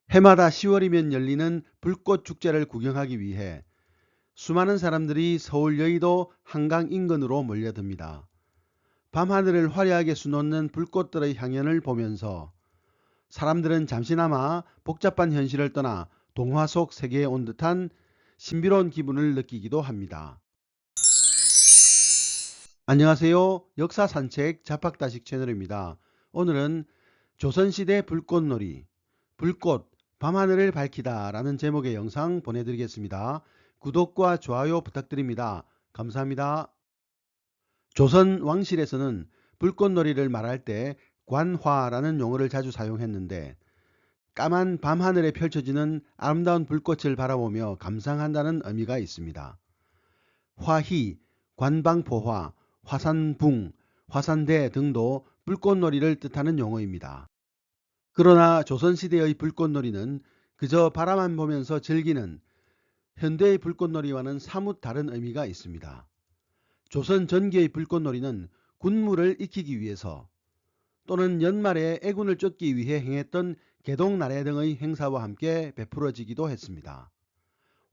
해마다 10월이면 열리는 불꽃 축제를 구경하기 위해 수많은 사람들이 서울 여의도 한강 인근으로 몰려듭니다. 밤하늘을 화려하게 수놓는 불꽃들의 향연을 보면서 사람들은 잠시나마 복잡한 현실을 떠나 동화 속 세계에 온 듯한 신비로운 기분을 느끼기도 합니다. 안녕하세요. 역사산책 자팍다식 채널입니다. 오늘은 조선시대 불꽃놀이, 불꽃, 밤하늘을 밝히다 라는 제목의 영상 보내드리겠습니다. 구독과 좋아요 부탁드립니다. 감사합니다. 조선 왕실에서는 불꽃놀이를 말할 때 관화라는 용어를 자주 사용했는데 까만 밤하늘에 펼쳐지는 아름다운 불꽃을 바라보며 감상한다는 의미가 있습니다. 화희, 관방포화, 화산붕, 화산대 등도 불꽃놀이를 뜻하는 용어입니다. 그러나 조선시대의 불꽃놀이는 그저 바라만 보면서 즐기는 현대의 불꽃놀이와는 사뭇 다른 의미가 있습니다. 조선 전기의 불꽃놀이는 군무를 익히기 위해서 또는 연말에 애군을 쫓기 위해 행했던 개동나래 등의 행사와 함께 베풀어지기도 했습니다.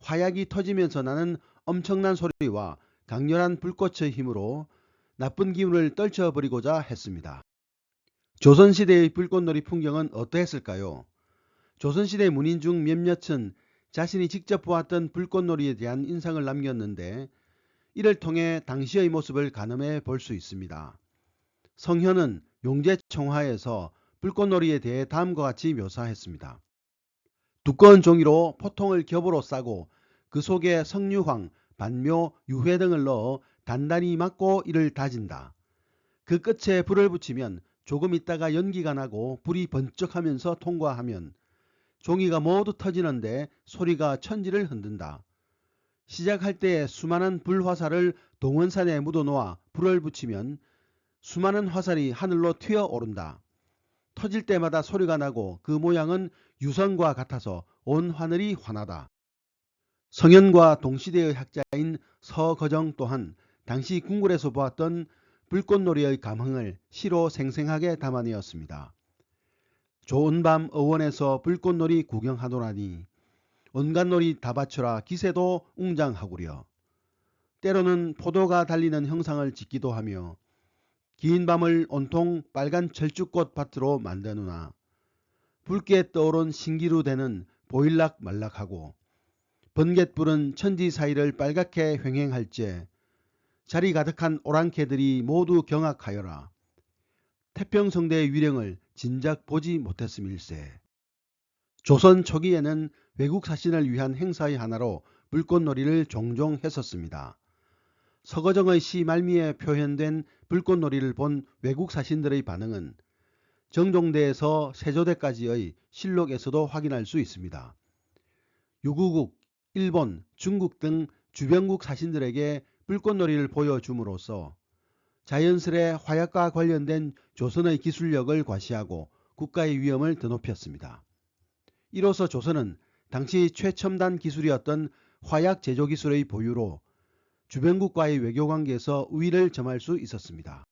화약이 터지면서 나는 엄청난 소리와 강렬한 불꽃의 힘으로 나쁜 기운을 떨쳐버리고자 했습니다. 조선시대의 불꽃놀이 풍경은 어떠했을까요? 조선시대 문인 중 몇몇은 자신이 직접 보았던 불꽃놀이에 대한 인상을 남겼는데 이를 통해 당시의 모습을 가늠해 볼 수 있습니다. 성현은 용제청하에서 불꽃놀이에 대해 다음과 같이 묘사했습니다. 두꺼운 종이로 포통을 겹으로 싸고 그 속에 석류황, 반묘, 유회 등을 넣어 단단히 막고 이를 다진다. 그 끝에 불을 붙이면 조금 있다가 연기가 나고 불이 번쩍하면서 통과하면 종이가 모두 터지는데 소리가 천지를 흔든다. 시작할 때 수많은 불화살을 동원산에 묻어놓아 불을 붙이면 수많은 화살이 하늘로 튀어오른다. 터질 때마다 소리가 나고 그 모양은 유성과 같아서 온 하늘이 환하다. 성현과 동시대의 학자인 서거정 또한 당시 궁궐에서 보았던 불꽃놀이의 감흥을 시로 생생하게 담아내었습니다. 좋은 밤 어원에서 불꽃놀이 구경하노라니 온갖 놀이 다 바쳐라 기세도 웅장하구려. 때로는 포도가 달리는 형상을 짓기도 하며 긴 밤을 온통 빨간 철쭉꽃 밭으로 만드누나 붉게 떠오른 신기루 대는 보일락 말락하고 번갯불은 천지 사이를 빨갛게 횡행할제 자리 가득한 오랑캐들이 모두 경악하여라. 태평성대의 위령을 진작 보지 못했음일세. 조선 초기에는 외국 사신을 위한 행사의 하나로 불꽃놀이를 종종 했었습니다. 서거정의 시 말미에 표현된 불꽃놀이를 본 외국 사신들의 반응은 정종대에서 세조대까지의 실록에서도 확인할 수 있습니다. 유구국, 일본, 중국 등 주변국 사신들에게 불꽃놀이를 보여줌으로써 자연스레 화약과 관련된 조선의 기술력을 과시하고 국가의 위엄을 드높였습니다. 이로써 조선은 당시 최첨단 기술이었던 화약 제조 기술의 보유로 주변국과의 외교관계에서 우위를 점할 수 있었습니다.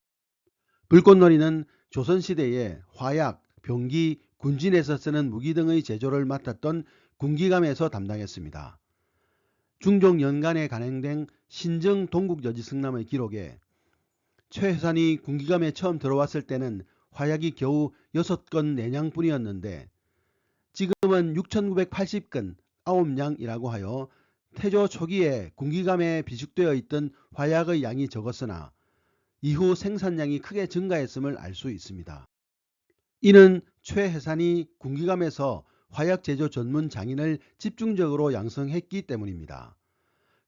불꽃놀이는 조선시대에 화약, 병기, 군진에서 쓰는 무기 등의 제조를 맡았던 군기감에서 담당했습니다. 중종 연간에 간행된 신정 동국여지승남의 기록에 최혜산이 군기감에 처음 들어왔을 때는 화약이 겨우 6건 내냥뿐이었는데 지금은 6,980건 9냥이라고 하여 태조 초기에 군기감에 비축되어 있던 화약의 양이 적었으나 이후 생산량이 크게 증가했음을 알 수 있습니다. 이는 최혜산이 군기감에서 화약 제조 전문 장인을 집중적으로 양성했기 때문입니다.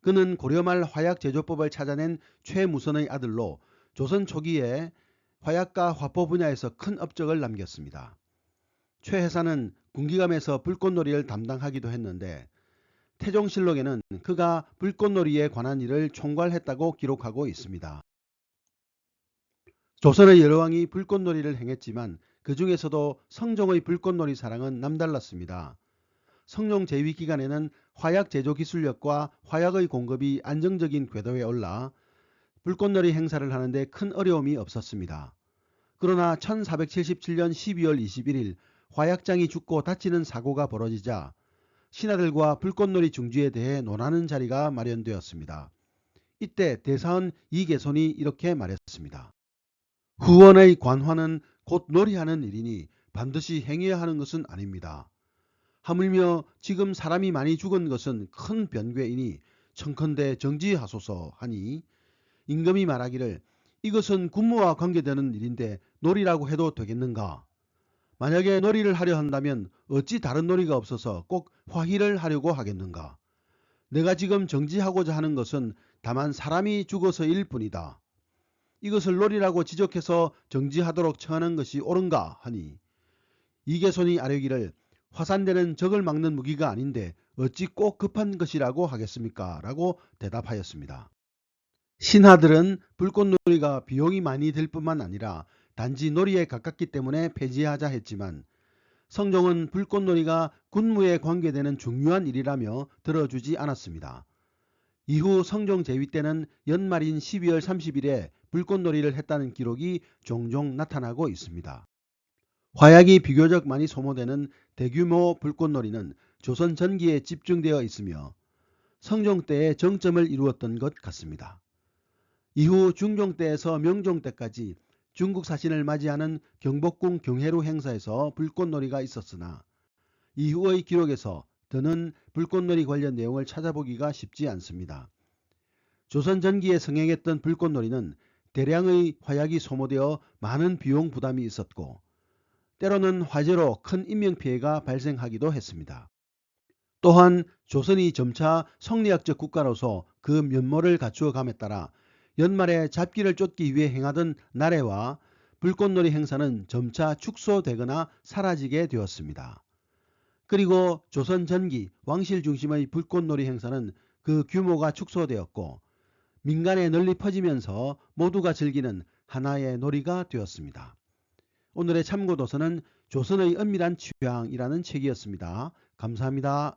그는 고려말 화약 제조법을 찾아낸 최무선의 아들로 조선 초기에 화약과 화포 분야에서 큰 업적을 남겼습니다. 최혜산은 군기감에서 불꽃놀이를 담당하기도 했는데 태종실록에는 그가 불꽃놀이에 관한 일을 총괄했다고 기록하고 있습니다. 조선의 여러 왕이 불꽃놀이를 행했지만 그 중에서도 성종의 불꽃놀이 사랑은 남달랐습니다. 성종 재위 기간에는 화약 제조 기술력과 화약의 공급이 안정적인 궤도에 올라 불꽃놀이 행사를 하는데 큰 어려움이 없었습니다. 그러나 1477년 12월 21일 화약장이 죽고 다치는 사고가 벌어지자 신하들과 불꽃놀이 중지에 대해 논하는 자리가 마련되었습니다. 이때 대사원 이계손이 이렇게 말했습니다. 후원의 관화는 곧 놀이하는 일이니 반드시 행해야 하는 것은 아닙니다. 하물며 지금 사람이 많이 죽은 것은 큰 변괴이니 청컨대 정지하소서 하니 임금이 말하기를 이것은 군무와 관계되는 일인데 놀이라고 해도 되겠는가? 만약에 놀이를 하려 한다면 어찌 다른 놀이가 없어서 꼭 화희를 하려고 하겠는가? 내가 지금 정지하고자 하는 것은 다만 사람이 죽어서일 뿐이다. 이것을 놀이라고 지적해서 정지하도록 청하는 것이 옳은가 하니 이계손이 아뢰기를 화산대는 적을 막는 무기가 아닌데 어찌 꼭 급한 것이라고 하겠습니까? 라고 대답하였습니다. 신하들은 불꽃놀이가 비용이 많이 들 뿐만 아니라 단지 놀이에 가깝기 때문에 폐지하자 했지만 성종은 불꽃놀이가 군무에 관계되는 중요한 일이라며 들어주지 않았습니다. 이후 성종 제위 때는 연말인 12월 30일에 불꽃놀이를 했다는 기록이 종종 나타나고 있습니다. 화약이 비교적 많이 소모되는 대규모 불꽃놀이는 조선 전기에 집중되어 있으며 성종 때에 정점을 이루었던 것 같습니다. 이후 중종 때에서 명종 때까지 중국 사신을 맞이하는 경복궁 경회루 행사에서 불꽃놀이가 있었으나 이후의 기록에서 더는 불꽃놀이 관련 내용을 찾아보기가 쉽지 않습니다. 조선 전기에 성행했던 불꽃놀이는 대량의 화약이 소모되어 많은 비용 부담이 있었고 때로는 화재로 큰 인명피해가 발생하기도 했습니다. 또한 조선이 점차 성리학적 국가로서 그 면모를 갖추어 감에 따라 연말에 잡기를 쫓기 위해 행하던 나래와 불꽃놀이 행사는 점차 축소되거나 사라지게 되었습니다. 그리고 조선 전기 왕실 중심의 불꽃놀이 행사는 그 규모가 축소되었고 민간에 널리 퍼지면서 모두가 즐기는 하나의 놀이가 되었습니다. 오늘의 참고도서는 조선의 은밀한 취향이라는 책이었습니다. 감사합니다.